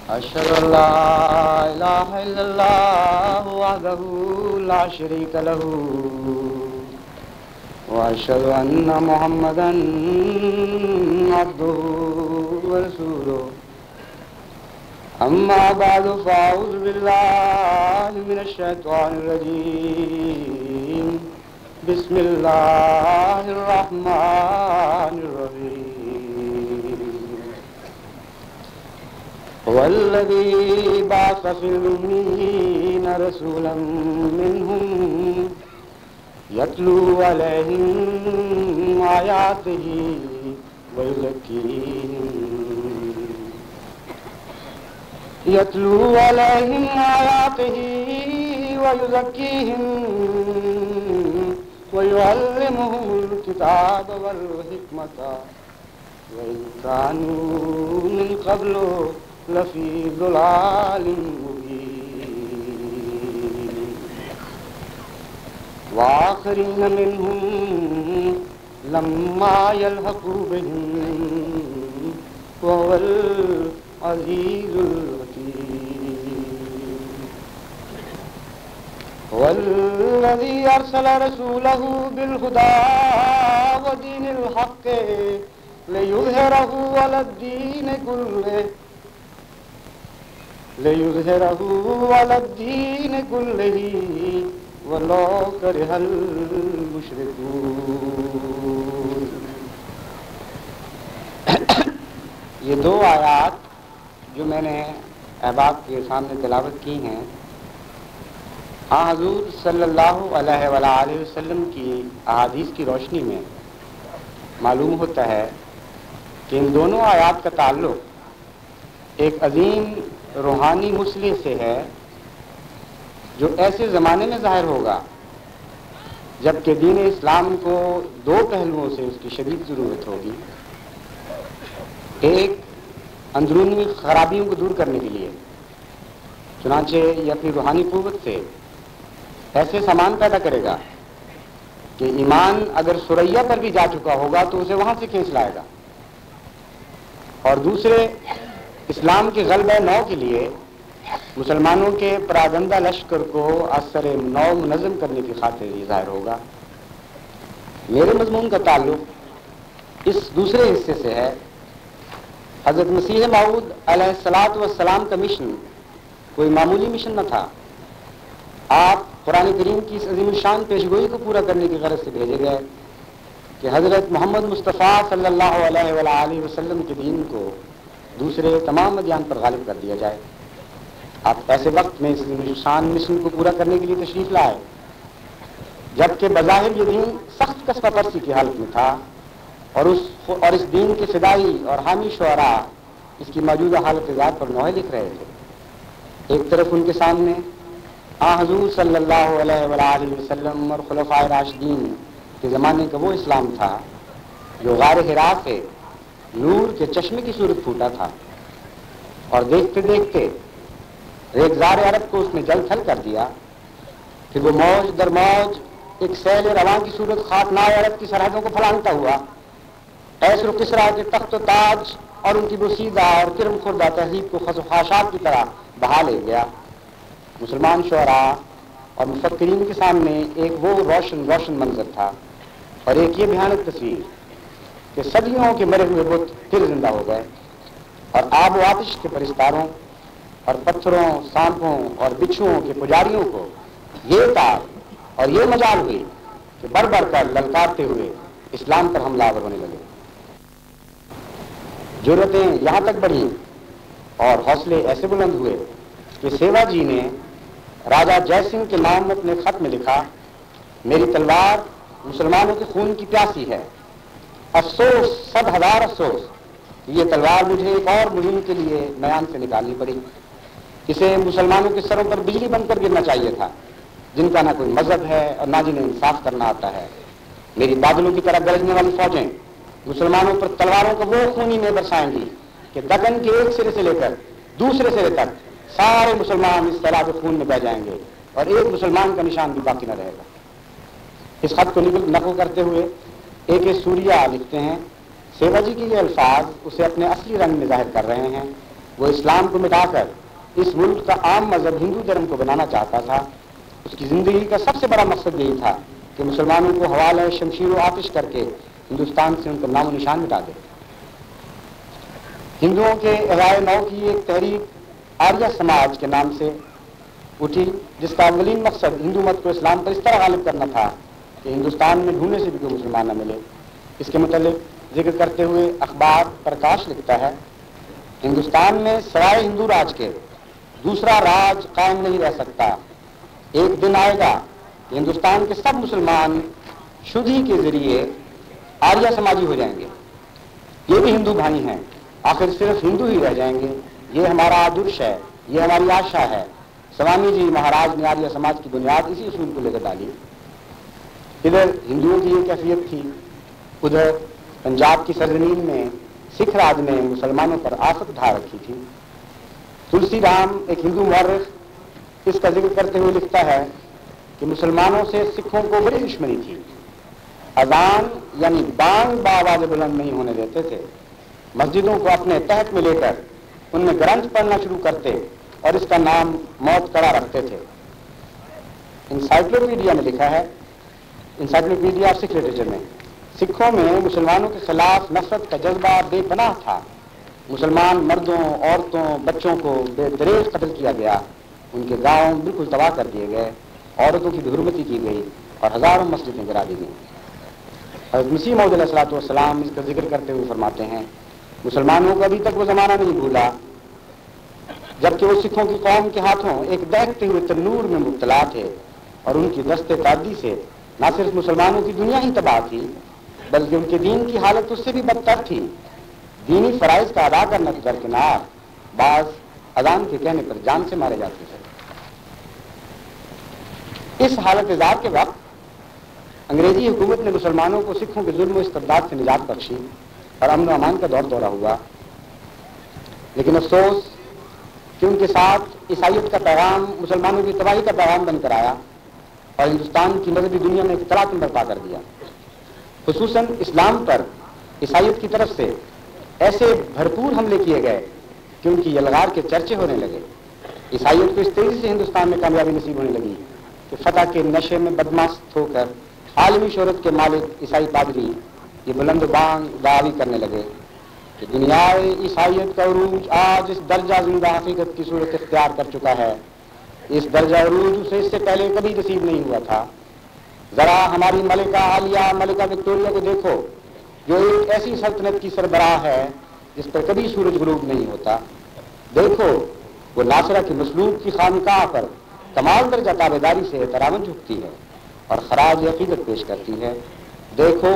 أشهد أن لا إله إلا الله وحده لا شريك له وأشهد أن محمدا عبده ورسوله أما بعد فأعوذ بالله من الشيطان الرجيم بسم الله الرحمن الرحيم هو الذي بعث في الأميين رسولا منهم يتلو عليهم آياته ويزكيهم ويعلمهم الكتاب والحكمة وإن كانوا من قبل لفي ضلال مبين وآخرين منهم لما يلحقوا بهم وهو العزيز الحكيم هو الذي أرسل رسوله بالهدى ودين الحق ليظهره على الدين كله ولو كره المشركون. یہ دو آیات جو میں نے احباب کے سامنے تلاوت کی ہیں، حضور صلی اللہ علیہ وآلہ وسلم کی احادیث کی روشنی میں معلوم ہوتا ہے کہ ان دونوں آیات کا تعلق ایک عظیم روحانی مسئلے سے ہے جو ایسے زمانے میں ظاہر ہوگا جبکہ دین اسلام کو دو پہلوؤں سے اس کی شدید ضرورت ہوگی. ایک اندرونی خرابیوں کو دور کرنے کے لیے، چنانچہ یہ اپنی روحانی قوت سے ایسے سامان پیدا کرے گا کہ ایمان اگر سریا پر بھی جا چکا ہوگا تو اسے وہاں سے کھینچ لائے گا. اور دوسرے اسلام کے غلبہ نو کے لیے مسلمانوں کے پراگندہ لشکر کو اثر نو منظم کرنے کی خاطر یہ ظاہر ہوگا. میرے مضمون کا تعلق اس دوسرے حصے سے ہے. حضرت مسیح موعود علیہ السلام کا مشن کوئی معمولی مشن نہ تھا. آپ قرآن کریم کی اس عظیم الشان پیشگوئی کو پورا کرنے کی غرض سے بھیجے گئے کہ حضرت محمد مصطفیٰ صلی اللہ علیہ وآلہ وسلم کے دین کو دوسرے تمام ادیان پر غالب کر دیا جائے. آپ ایسے وقت میں اس عظیم الشان مشن کو پورا کرنے کے لیے تشریف لائے جبکہ بظاہر یہ دین سخت قسمہ پرسی کی حالت میں تھا اور اس دین کے فدائی اور حامی شعراء اس کی موجودہ حالت ذات پر نوحے لکھ رہے تھے. ایک طرف ان کے سامنے حضور صلی اللہ علیہ وآلہ وسلم اور خلفائے راشدین کے زمانے کا وہ اسلام تھا جو غار حرا سے نور کے چشمے کی صورت پھوٹا تھا اور دیکھتے دیکھتے ریگزار عرب کو اس نے جل تھل کر دیا. پھر وہ موج در موج ایک سیل رواں کی صورت خاکنائے عرب کی سرحدوں کو پھلانگتا ہوا ایسر و کسرا کے تخت و تاج اور ان کی بسیدہ اور کرم خوردہ تہذیب کو خس و خاشاک کی طرح بہا لے گیا. مسلمان شعراء اور مفکرین کے سامنے ایک وہ روشن منظر تھا اور ایک یہ بھیانک تصویر کہ صدیوں کے مرے ہوئے بت پھر زندہ ہو گئے اور آب و آتش کے پرستاروں اور پتھروں، سانپوں اور بچھوؤں کے پجاریوں کو یہ تاب اور یہ مجال ہوئی کہ بڑھ بڑھ کر للکارتے ہوئے اسلام پر حملہ آور ہونے لگے. جرأتیں یہاں تک بڑھیں اور حوصلے ایسے بلند ہوئے کہ سیوا جی نے راجہ جے سنگھ کے نام اپنے خط میں لکھا، میری تلوار مسلمانوں کے خون کی پیاسی ہے. افسوس، 100,000 افسوس، یہ تلوار مجھے ایک اور مہم کے لیے میان سے نکالنی پڑی. اسے مسلمانوں کے سروں پر بجلی بن کر گرنا چاہیے تھا جن کا نہ کوئی مذہب ہے اور نہ جنہیں انصاف کرنا آتا ہے. میری بادلوں کی طرح گرجنے والی فوجیں مسلمانوں پر تلواروں کو وہ خونی میں برسائیں گی کہ دکن کے ایک سرے سے لے کر دوسرے سرے تک سارے مسلمان اس طرح کے خون میں بہ جائیں گے اور ایک مسلمان کا نشان بھی باقی نہ رہے گا. اس خط کو نقل کرتے ہوئے ایک سوریہ لکھتے ہیں، سیوا جی کے یہ الفاظ اسے اپنے اصلی رنگ میں ظاہر کر رہے ہیں. وہ اسلام کو مٹا کر اس ملک کا عام مذہب ہندو دھرم کو بنانا چاہتا تھا، اس کی زندگی کا سب سے بڑا مقصد یہی تھا کہ مسلمانوں کو حوالہ شمشیر و آتش کر کے ہندوستان سے ان کا نام و نشان مٹا دے۔ ہندوؤں کے احیائے نو کی ایک تحریک آریہ سماج کے نام سے اٹھی، جس کا اولین مقصد ہندو مت کو اسلام پر اس طرح غالب کرنا تھا کہ ہندوستان میں ڈھونڈنے سے بھی کوئی مسلمان نہ ملے۔ اس کے متعلق ذکر کرتے ہوئے اخبار پرکاش لکھتا ہے، ہندوستان میں سوائے ہندو راج کے دوسرا راج قائم نہیں رہ سکتا۔ ایک دن آئے گا کہ ہندوستان کے سب مسلمان شدھی کے ذریعے آریہ سماجی ہو جائیں گے، یہ بھی ہندو بھائی ہیں، آخر صرف ہندو ہی رہ جائیں گے، یہ ہمارا آدرش ہے، یہ ہماری آشا ہے۔ سوامی جی مہاراج نے آریہ سماج کی بنیاد اسی اصول کو لے کر ڈالی۔ ادھر ہندوؤں کی یہ کیفیت تھی، ادھر پنجاب کی سرزمین میں سکھ راج نے مسلمانوں پر آفت ڈھا رکھی تھی۔ تلسی رام ایک ہندو مورخ اس کا ذکر کرتے ہوئے لکھتا ہے کہ مسلمانوں سے سکھوں کو بڑی دشمنی تھی، اذان یعنی بانگ بآواز بلند نہیں ہونے دیتے تھے، مسجدوں کو اپنے تحت میں لے کر ان میں گرنتھ پڑھنا شروع کرتے اور اس کا نام موت کڑا رکھتے تھے۔ انسائکلوپیڈیا میں لکھا ہے، انسائکلوپیڈیا آف سکھ لٹریچر میں، سکھوں میں مسلمانوں کے خلاف نفرت کا جذبہ بے پناہ تھا، مسلمان مردوں عورتوں بچوں کو بے دریغ قتل کیا گیا، ان کے گاؤں بالکل تباہ کر دیے گئے، عورتوں کی بے حرمتی کی گئی اور ہزاروں مسجدیں گرا دی گئیں۔ حضرت مسیح موعود علیہ الصلوۃ والسلام اس کا ذکر کرتے ہوئے فرماتے ہیں، مسلمانوں کو ابھی تک وہ زمانہ نہیں بھولا جبکہ وہ سکھوں کی قوم کے ہاتھوں ایک دہتے ہوئے تنور میں مبتلا تھے، اور ان کی دست تعدی سے نہ صرف مسلمانوں کی دنیا ہی تباہ تھی بلکہ ان کے دین کی حالت اس سے بھی بدتر تھی۔ دینی فرائض کا ادا کرنا کے درکنار بعض اذان کے کہنے پر جان سے مارے جاتے تھے۔ اس حالت زار کے وقت انگریزی حکومت نے مسلمانوں کو سکھوں کے ظلم و استبداد سے نجات بخشی اور امن و امان کا دور دورہ ہوا، لیکن افسوس کہ ان کے ساتھ عیسائیت کا پیغام مسلمانوں کی تباہی کا پیغام بن کر آیا اور ہندوستان کی مذہبی دنیا میں اختلاط برپا کر دیا۔ خصوصاً اسلام پر عیسائیت کی طرف سے ایسے بھرپور حملے کیے گئے کہ ان کی یلغار کے چرچے ہونے لگے۔ عیسائیت کو اس تیزی سے ہندوستان میں کامیابی نصیب ہونے لگی کہ فتح کے نشے میں بدمست ہو کر عالمی شہرت کے مالک عیسائی پادری یہ بلند و بانگ دعوی کرنے لگے کہ دنیائے عیسائیت کا عروج آج اس درجہ زندہ حقیقت کی صورت اختیار کر چکا ہے، اس درجہ عروج اسے اس سے پہلے کبھی نصیب نہیں ہوا تھا۔ ذرا ہماری ملکہ عالیہ ملکہ وکٹوریہ کو دیکھو، جو ایک ایسی سلطنت کی سربراہ ہے جس پر کبھی سورج غروب نہیں ہوتا۔ دیکھو وہ ناصرہ کی مسلوب کی خانقاہ پر کمال درجہ تابعداری سے احترام جھکتی ہے اور خراج عقیدت پیش کرتی ہے۔ دیکھو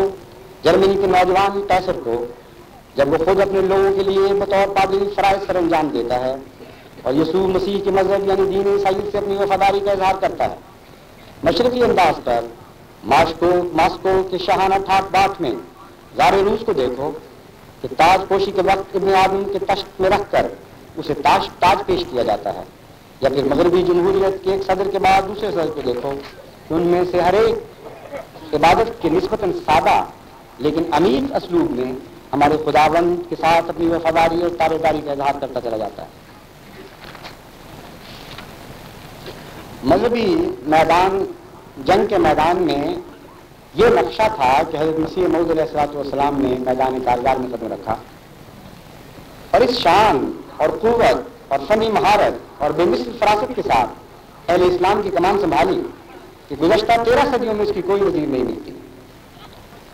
جرمنی کے نوجوان قیصر کو جب وہ خود اپنے لوگوں کے لیے بطور پادری فرائض سر انجام دیتا ہے اور یسوع مسیح کے مذہب یعنی دین عیسائیت سے اپنی وفاداری کا اظہار کرتا ہے۔ مشرقی انداز پر ماسکو کے شاہانہ ٹھاٹ باٹ میں زار روس کو دیکھو کہ تاج پوشی کے وقت ابن آدم کے تشت میں رکھ کر اسے تاج پیش کیا جاتا ہے، یا پھر مغربی جمہوریت کے ایک صدر کے بعد دوسرے صدر کو دیکھو کہ ان میں سے ہر ایک عبادت کے نسبتاً سادہ لیکن امیر اسلوب میں ہمارے خداوند کے ساتھ اپنی وفاداری اور تابعداری کا اظہار کرتا چلا جاتا ہے۔ مذہبی میدان جنگ کے میدان میں یہ نقشہ تھا کہ حضرت مسیح موعود علیہ الصلوۃ والسلام نے میدان کارزار میں قدم رکھا اور اس شان اور قوت اور فنی مہارت اور بے مثل فراست کے ساتھ اہل اسلام کی کمان سنبھالی کہ گزشتہ 13 صدیوں میں اس کی کوئی نظیر نہیں ملتی۔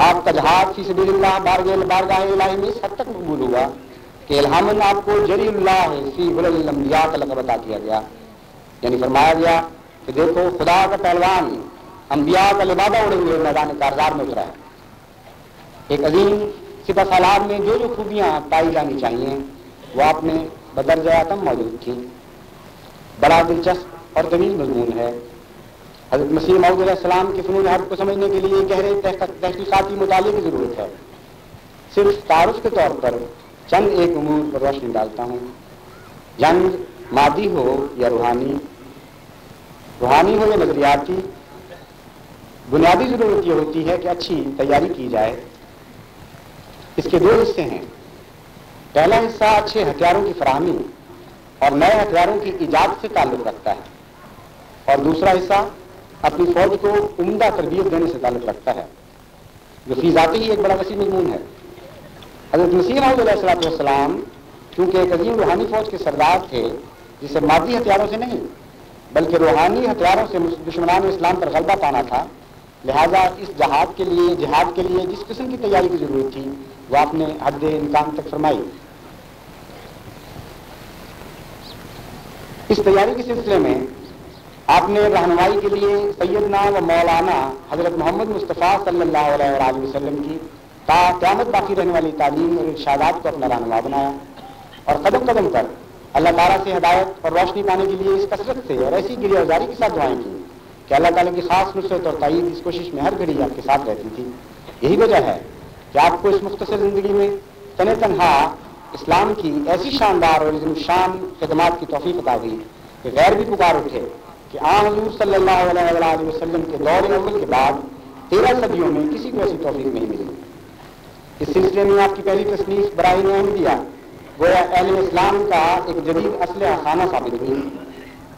آپ کا جہاد فی سبیل اللہ بارگاہ الہی میں اس حد تک مقبول ہوا کہ الہاماً آپ کو جری اللہ فی غلل الانبیاء کا لقب عطا کیا گیا، یعنی فرمایا گیا کہ دیکھو خدا کا پہلوان انبیاء کا لبادہ اڑے ہوئے میدان کارزار میں اترا ہے۔ ایک عظیم سپہ سالار میں جو خوبیاں پائی جانی چاہیے وہ آپ میں بدرجہ اتم موجود تھیں۔ بڑا دلچسپ اور طویل مضمون ہے۔ حضرت مسیح موعود علیہ السلام کے فنون حرب کو سمجھنے کے لیے گہرے تحقیقاتی مطالعے کی ضرورت ہے۔ صرف تعارف کے طور پر چند ایک امور پر روشنی ڈالتا ہوں۔ جنگ مادی ہو یا روحانی ہو یا نظریاتی، بنیادی ضرورت یہ ہوتی ہے کہ اچھی تیاری کی جائے۔ اس کے 2 حصے ہیں۔ پہلا حصہ اچھے ہتھیاروں کی فراہمی اور نئے ہتھیاروں کی ایجاد سے تعلق رکھتا ہے، اور دوسرا حصہ اپنی فوج کو عمدہ تربیت دینے سے تعلق رکھتا ہے، جو فی ذاتی ہی ایک بڑا وسیع مضمون ہے۔ حضرت مسیح موعود علیہ الصلوۃ والسلام چونکہ ایک عظیم روحانی فوج کے سردار تھے، جسے مادی ہتھیاروں سے نہیں بلکہ روحانی ہتھیاروں سے دشمنان اسلام پر غلبہ پانا تھا، لہذا اس جہاد کے لیے جس قسم کی تیاری کی ضرورت تھی وہ آپ نے حد امکان تک فرمائی۔ اس تیاری کے سلسلے میں آپ نے رہنمائی کے لیے سیدنا و مولانا حضرت محمد مصطفیٰ صلی اللہ علیہ وآلہ وسلم کی تا قیامت باقی رہنے والی تعلیم اور ارشادات کو اپنا رہنما بنایا، اور قدم قدم پر اللہ تعالیٰ سے ہدایت اور روشنی پانے کے لیے اس کثرت سے اور ایسی گریہ گزاری کے ساتھ دعائیں کی کہ اللہ تعالیٰ کی خاص نصرت اور تائید اس کوشش میں ہر گھڑی آپ کے ساتھ رہتی تھی۔ یہی وجہ ہے کہ آپ کو اس مختصر زندگی میں تنہا اسلام کی ایسی شاندار اور عظیم شان خدمات کی توفیق عطا ہوئی کہ غیر بھی پکار اٹھے کہ آن حضور صلی اللہ علیہ وآلہ وسلم کے دور اول کے بعد 13 صدیوں میں کسی کو ایسی توفیق نہیں ملی۔ اس سلسلے میں آپ کی پہلی تصنیف براہین احمدیہ گویا اہل اسلام کا ایک جدید اسلحہ خانہ ثابت ہوئی،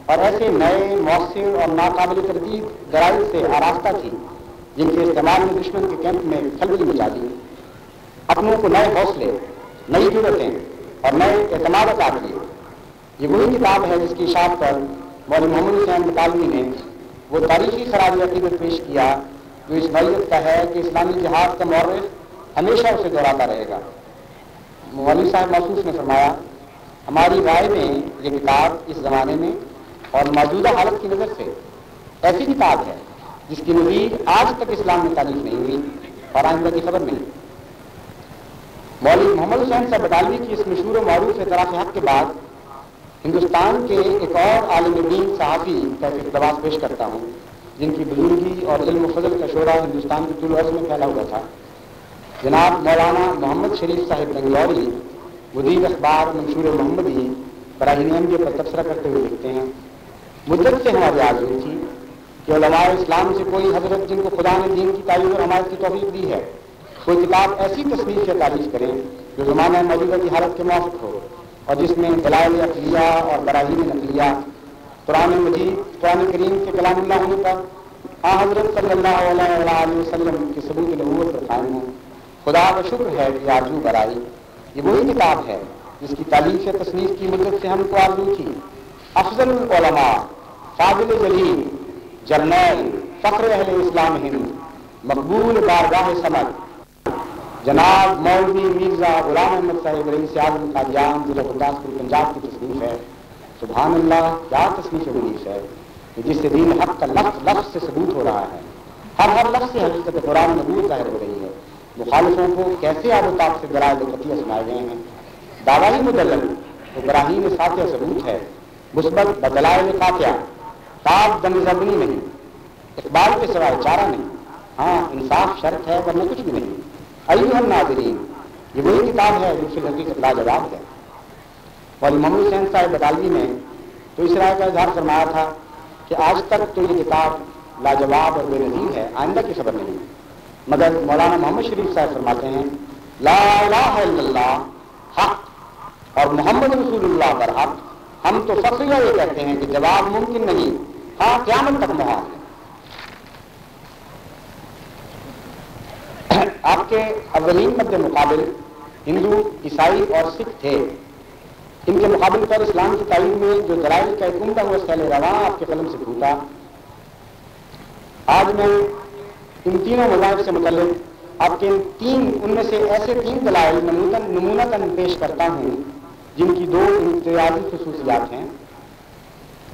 اور ایسے نئے مؤثر اور ناقابل تردید دلائل سے آراستہ تھی جن کے استعمال میں دشمن کے کیمپ میں کھلبلی مچا دی، اپنوں کو نئے حوصلے، نئی ضرورتیں اور نئے اعتماد عطا کیے۔ یہ وہی کتاب ہے جس کی اشاعت پر مولانا محمد حسین بطالوی نے وہ تاریخی خراج عقیدت پیش کیا جو اس نوعیت کا ہے کہ اسلامی جہاد کا مورخ ہمیشہ اسے دہراتا رہے گا۔ مولوی صاحب محسوس نے فرمایا، ہماری رائے میں یہ کتاب اس زمانے میں اور موجودہ حالت کی نظر سے ایسی کتاب ہے جس کی نظیر آج تک اسلام میں تعریف نہیں ہوئی اور آئندہ کی خبر نہیں۔ مولوی محمد حسین صاحب بطالوی کی اس مشہور و معروف اعتراف حق کے بعد ہندوستان کے ایک اور عالم دین صحافی کا ایک اقتباس پیش کرتا ہوں جن کی بزرگی اور علم و فضل کا شعلہ ہندوستان کے طول عرض میں پھیلا ہوا تھا۔ جناب مولانا محمد شریف صاحب بنگلوری مدیر اخبار منشور محمدی براہین احمدیہ پر تبصرہ کرتے ہوئے لکھتے ہیں، مدت سے ہماری آرزو تھی کہ علماء اسلام سے کوئی حضرت جن کو خدا نے دین کی تعلیم اور حمایت کی توفیق دی ہے کوئی کتاب ایسی تصنیف یا تعریف کریں جو زمانہ موجودہ کی حالت کے موافق ہو اور جس میں دلائل عقلیہ اور براہین نقلیہ قرآن مجید قرآن کریم کے کلام اللہ ہونے پر حضرت صلی اللہ علیہ وآلہ وسلم کے ثبوت نبوت پر قائم ہوں۔ خدا کا شکر ہے کہ آرزو برائی یہ وہی کتاب ہے جس کی تالیف یا تصنیف کی مدت سے ہم کو آرزو تھی۔ افضل العلماء، فاضل جلیل، جرنیل، فخر اہل اسلام ہند، مقبول بارگاہ سمد، جناب مولوی مرزا غلام احمد صاحب رئیس اعظم قادیان ضلع گرداسپور پنجاب کی تصنیف ہے۔ سبحان اللہ، کیا تصنیف منیف ہے کہ جس سے دین حق کا لفظ لفظ سے ثبوت ہو رہا ہے، ہر لفظ سے حقیقت قرآن نبوت ظاہر ہو رہی ہے۔ مخالفوں کو کیسے آب و تاب سے دلائل قطعیہ سنائے گئے ہیں۔ دعوی مدلل تو براہین ساتیہ ثبوت ہے، مثبت بدلائل قاطعہ، تاب دم زبنی نہیں، اقبال کے سوائے چارہ نہیں، ہاں انصاف شرط ہے ورنہ کچھ بھی نہیں۔ ایھا الناظرین، یہ وہی کتاب ہے جو فی الحقیقت لاجواب ہے۔ اور محمد حسین صاحب بطالوی نے تو اس رائے کا اظہار فرمایا تھا کہ آج تک تو یہ کتاب لاجواب اور بے نظیر ہے، آئندہ کی خبر نہیں، مگر مولانا محمد شریف صاحب فرماتے ہیں لا الہ الا اللہ حق اور محمد رسول اللہ پر حق۔ ہم تو فخریہ یہ کہتے ہیں کہ جواب ممکن نہیں، ہاں قیامت تک محال ہے۔ آپ کے اولین مد مقابل ہندو، عیسائی اور سکھ تھے، ان کے مقابل پر اسلام کی تعلیم میں جو دلائل کا ایک عمدہ ہوا سیل رواں آپ کے قلم سے پھوٹا، آج میں ان تینوں مذاہب سے متعلق آپ کے ان میں سے ایسے 3 دلائل نمونتاً پیش کرتا ہوں جن کی 2 امتیازی خصوصیات ہیں۔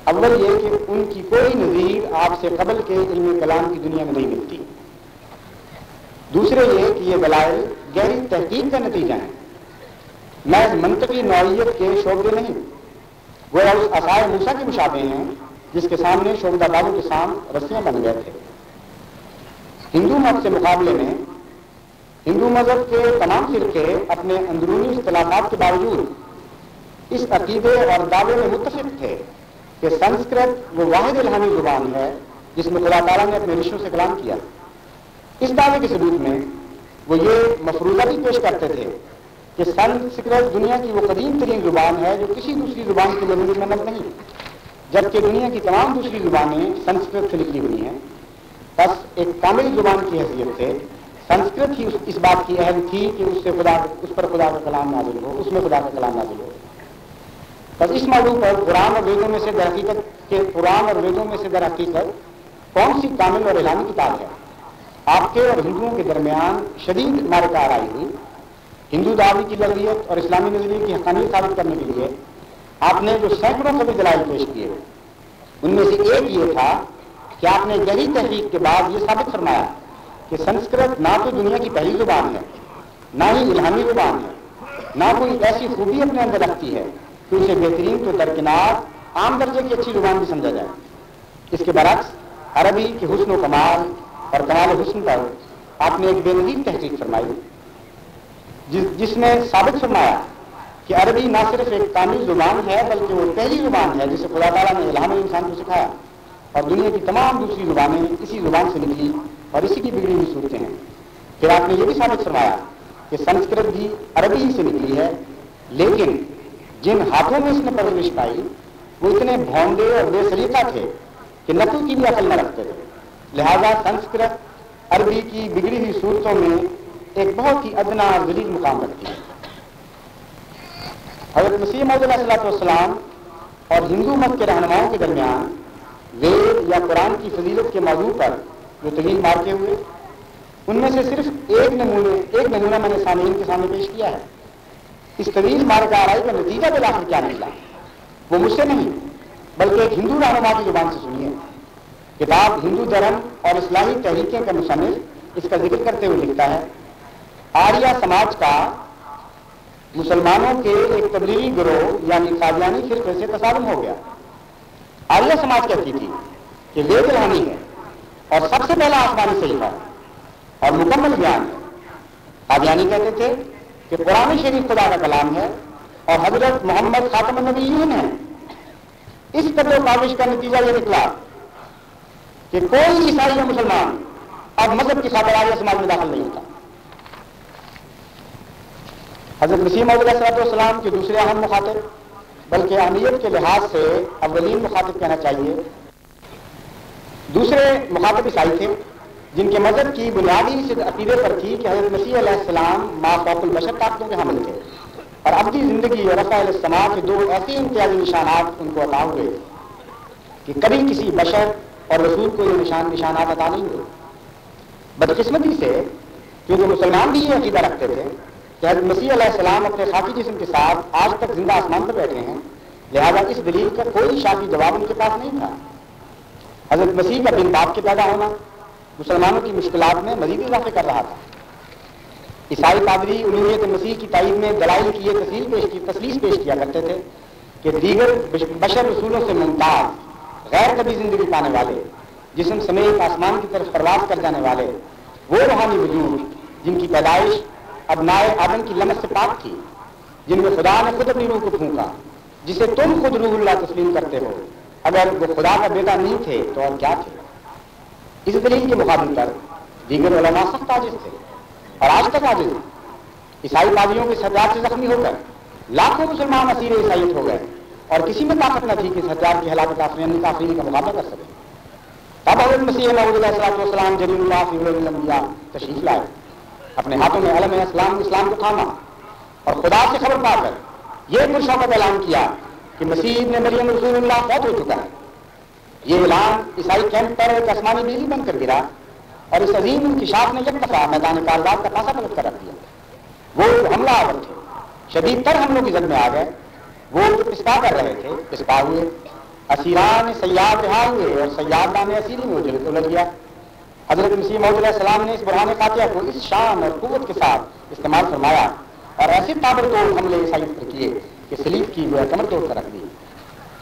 اول یہ کہ ان کی کوئی نظیر آپ سے قبل کے علم کلام کی دنیا میں نہیں ملتی۔ دوسرے یہ کہ یہ دلائل گہری تحقیق کا نتیجہ ہیں، محض منطقی نوعیت کے شعبے نہیں، گویا اس عصائے موسیٰ کے مشابہ ہیں جس کے سامنے شعبدہ بازو کے سام رسیاں بن گئے تھے۔ ہندو مت کے مقابلے میں ہندو مذہب کے تمام فرقے اپنے اندرونی اختلافات کے باوجود اس عقیدے اور دعوے میں متفق تھے کہ سنسکرت وہ واحد الہامی زبان ہے جس میں خدا تعالیٰ نے اپنے رشتوں سے کلام کیا۔ اس دعوے کے ثبوت میں وہ یہ مفروضہ بھی پیش کرتے تھے کہ سنسکرت دنیا کی وہ قدیم ترین زبان ہے جو کسی دوسری زبان کے لیے منت نہیں، جبکہ دنیا کی تمام دوسری زبانیں سنسکرت سے نکلی ہوئی ہیں۔ بس ایک کامل زبان کی حیثیت سے سنسکرت ہی اس بات کی اہل تھی کہ اس پر خدا کا کلام نازل ہو، اس میں خدا کا کلام نازل ہو۔ بس اس موضوع پر قرآن اور ویدوں میں سے در حقیقت کون سی کامل اور اعلانی کتاب ہے؟ آپ کے اور ہندوؤں کے درمیان شدید معرکہ آرائی ہوئی۔ ہندو دعوی کی لغویت اور اسلامی نظریے کی حقانیت ثابت کرنے کے لیے آپ نے جو سینکڑوں کبھی دلائل پیش کیے، ان میں سے ایک یہ تھا کہ آپ نے گہری تحقیق کے بعد یہ ثابت فرمایا کہ سنسکرت نہ تو دنیا کی پہلی زبان ہے، نہ ہی الہامی زبان ہے، نہ کوئی ایسی خوبی اپنے اندر رکھتی ہے کہ اسے بہترین تو درکنار عام درجے کی اچھی زبان بھی سمجھا جائے۔ اس کے برعکس عربی کے حسن و کمال اور کمال حسن پر آپ نے ایک بے نظیر تحقیق فرمائی، جس میں ثابت فرمایا کہ عربی نہ صرف ایک کامل زبان ہے بلکہ وہ پہلی زبان ہے جسے خدا تعالیٰ نے الہام انسان کو سکھایا، اور دنیا کی تمام دوسری زبانیں اسی زبان سے نکلی اور اسی کی بگڑی ہوئی صورتیں ہیں۔ پھر آپ نے یہ بھی ثابت فرمایا کہ سنسکرت بھی عربی ہی سے نکلی ہے، لیکن جن ہاتھوں میں اس نے پرورش پائی وہ اتنے بھونڈے اور بے سلیقہ تھے کہ نقل کی بھی عقل نہ رکھتے تھے، لہذا سنسکرت عربی کی بگڑی ہوئی صورتوں میں ایک بہت ہی ادنا اور ذلیل مقام رکھتی ہے۔ حضرت مسیح موعود علیہ السلام اور ہندو مت کے رہنماؤں کے درمیان وید یا قرآن کی فضیلت کے موضوع پر جو طویل مارکے ہوئے، ان میں سے صرف ایک نمونہ میں نے سامعین کے سامنے پیش کیا ہے۔ اس طویل مارکہ آرائی کا نتیجہ بالآخر کیا نکلا وہ مجھ سے نہیں بلکہ ایک ہندو رہنما کی زبان سے سنیے۔ کتاب ہندو دھرم اور اصلاحی تحریکیں کا مصنف اس کا ذکر کرتے ہوئے لکھتا ہے، آریہ سماج کا مسلمانوں کے ایک تبلیغی گروہ یعنی قادیانی فرقے سے تصادم ہو گیا۔ آریہ سماج کہتی تھی کہ وید الہامی ہے اور سب سے پہلا آسمانی صحیفہ اور مکمل گیان ہے۔ قادیانی کہتے تھے کہ قرآن شریف خدا کا کلام ہے اور حضرت محمد خاتم النبیین ہے۔ اس قدر و کاوش کا نتیجہ یہ نکلا کہ کوئی عیسائی یا مسلمان اب مذہب کی خاطر آریہ سماج میں داخل نہیں ہوتا۔ حضرت مسیح موعود علیہ السلام کے دوسرے اہم مخاطب بلکہ اہمیت کے لحاظ سے اولین مخاطب کہنا چاہیے، دوسرے مخاطب عیسائی تھے جن کے مذہب کی بنیادی اس عقیدے پر تھی کہ حضرت مسیح علیہ السلام ما فوق البشر طاقتوں کے حامل تھے اور ابدی زندگی اور رفع السماء کے دو ایسے امتیازی نشانات ان کو عطا ہوئے کہ کبھی کسی بشر اور رسول کو یہ نشانات عطا نہیں ہوئے۔ بدقسمتی سے کیونکہ مسلمان بھی یہ عقیدہ رکھتے تھے کہ حضرت مسیح علیہ السلام اپنے خاکی جسم کے ساتھ آج تک زندہ آسمان پر بیٹھے ہیں، لہذا اس دلیل کا کوئی شافی جواب ان کے پاس نہیں تھا۔ حضرت مسیح کا بن باپ کے پیدا ہونا مسلمانوں کی مشکلات میں مزید اضافے کر رہا تھا۔ عیسائی پادری الوہیت مسیح کی تائید میں دلائل کی یہ تسلیس پیش کیا کرتے تھے کہ دیگر بشر رسولوں سے ممتاز غیر کبھی زندگی پانے والے، جسم سمیت آسمان کی طرف پرواز کر جانے والے وہ روحانی وجود جن کی پیدائش ابنائے آدم کی لمس سے پاک تھی، جن میں خدا نے خود اپنی روح کو پھونکا، جسے تم خود روح اللہ تسلیم کرتے ہو، اگر وہ خدا کا بیٹا نہیں تھے تو اور کیا تھے؟ اس دلیل کے مقابل پر دیگر علماء سخت عاجز تھے اور آج تک عاجز ہیں۔ عیسائی پادریوں کے ہتھیار سے زخمی ہو کر لاکھوں مسلمان اسیر عیسائیت ہو گئے اور کسی میں طاقت نہ تھی کہ اس ہتھیار کی ہلاکت آفرینی کا مقابلہ کر سکے۔ تب حضرت مسیح موعود علیہ السلام جلیل اللہ فی الانبیاء تشریف لائے، اپنے ہاتھوں میں علم اسلام کو تھاما اور خدا سے خبر پا کر یہ پرشوقت اعلان کیا کہ مسیح ابن مریم رسول اللہ فوت ہو چکا ہے۔ یہ اعلان عیسائی کیمپ پر ایک آسمانی بجلی بن کر گرا اور اس عظیم انکشاف نے یک دفعہ میدان کارزات کا پاسا پلٹ کر رکھ دیا۔ وہ حملہ آور تھے، شدید تر حملوں کی زد میں آ گئے۔ وہ پسپا کر رہے تھے، پسپا ہوئے، اسیران سیاد رہا ہوئے اور سیادان اسیری میں الجھ گیا۔ حضرت مسیح موعود علیہ السلام نے اس برہان فاتحہ کو اس شان اور قوت کے ساتھ استعمال فرمایا اور ایسے تابڑتوڑ حملے عیسائیت پر کیے کہ سلیب کی وہ کمر توڑ کر رکھ دی۔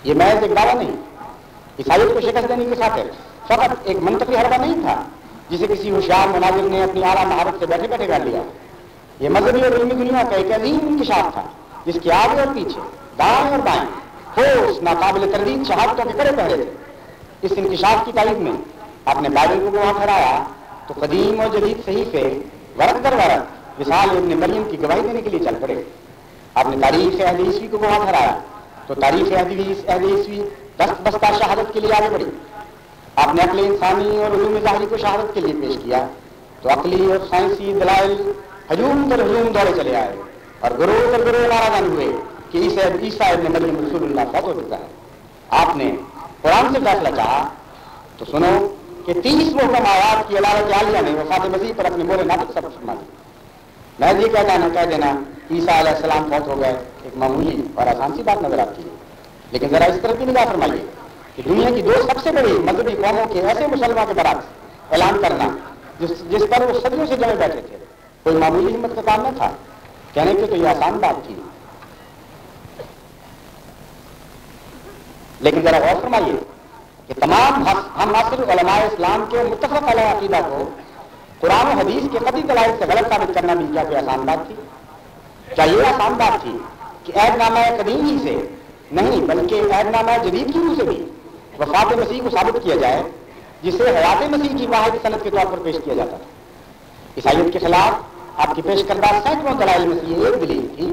یہ محض ایک دعویٰ نہیں، عیسائیت کو شکست دینے کی خاطر فقط ایک منطقی حربہ نہیں تھا جسے کسی ہوشیار مناظر نے اپنی اعلیٰ مہارت سے بیٹھے بیٹھے کر لیا۔ یہ مذہبی اور علمی دنیا کا ایک عظیم انکشاف تھا جس کے آگے اور پیچھے، دائیں اور بائیں ٹھوس ناقابل تردید شہادتوں کے کڑے پہرے تھے۔ اس انکشاف کی تائید میں آپ نے بائبل کو گواہ ٹھہرایا تو قدیم اور جدید صحیفے ورق در ورق وصال ابن مریم کی گواہی دینے کے لیے چل پڑے. آپ نے تاریخ اہل عیسوی کو گواہ ٹھہرایا تو تاریخ اہل عیسوی دست بستہ شہادت کے لیے آگے بڑھی. آپ نے عقل انسانی اور علوم ظاہری کو شہادت کے لیے پیش کیا تو عقلی اور سائنسی دلائل ہجوم در ہجوم دوڑے چلے آئے اور گروہ در گروہ ناراضان ہوئے کہ عیسیٰ ابن مریم رسول اللہ فوت ہو چکا ہے. آپ نے قرآن سے فیصلہ چاہا تو سنو کہ 30 محکم آیات کی علامت عالیہ نے وفات مسیح پر اپنے مور ناطق سبق فرما دی. میں یہ کہہ دینا عیسیٰ علیہ السلام فوت ہو گئے ایک معمولی اور آسان سی بات نظر آتی ہے، لیکن ذرا اس طرف بھی نگاہ فرمائیے کہ دنیا کی 2 سب سے بڑی مذہبی قوموں کے ایسے مسلمانوں کے برعکس اعلان کرنا جس پر وہ صدیوں سے جمے بیٹھے تھے کوئی معمولی ہمت کا کام نہ تھا. کہنے کے تو یہ آسان بات تھی، لیکن ذرا غور فرمائیے کہ تمام ہم ناصر علماء اسلام کے متفق علیہ عقیدہ کو قرآن و حدیث کے قطعی دلائل سے غلط ثابت کرنا بھی کیا کوئی آسان بات تھی؟ کیا یہ آسان بات تھی کہ عہد نامہ قدیم ہی سے نہیں بلکہ عہد نامہ جدید کی روح سے بھی وفات مسیح کو ثابت کیا جائے جسے حیات مسیح کی واحد سند کے طور پر پیش کیا جاتا تھا؟ عیسائیت کے خلاف آپ کی پیش کردہ سینکڑوں دلائل میں سے یہ ایک دلیل تھی.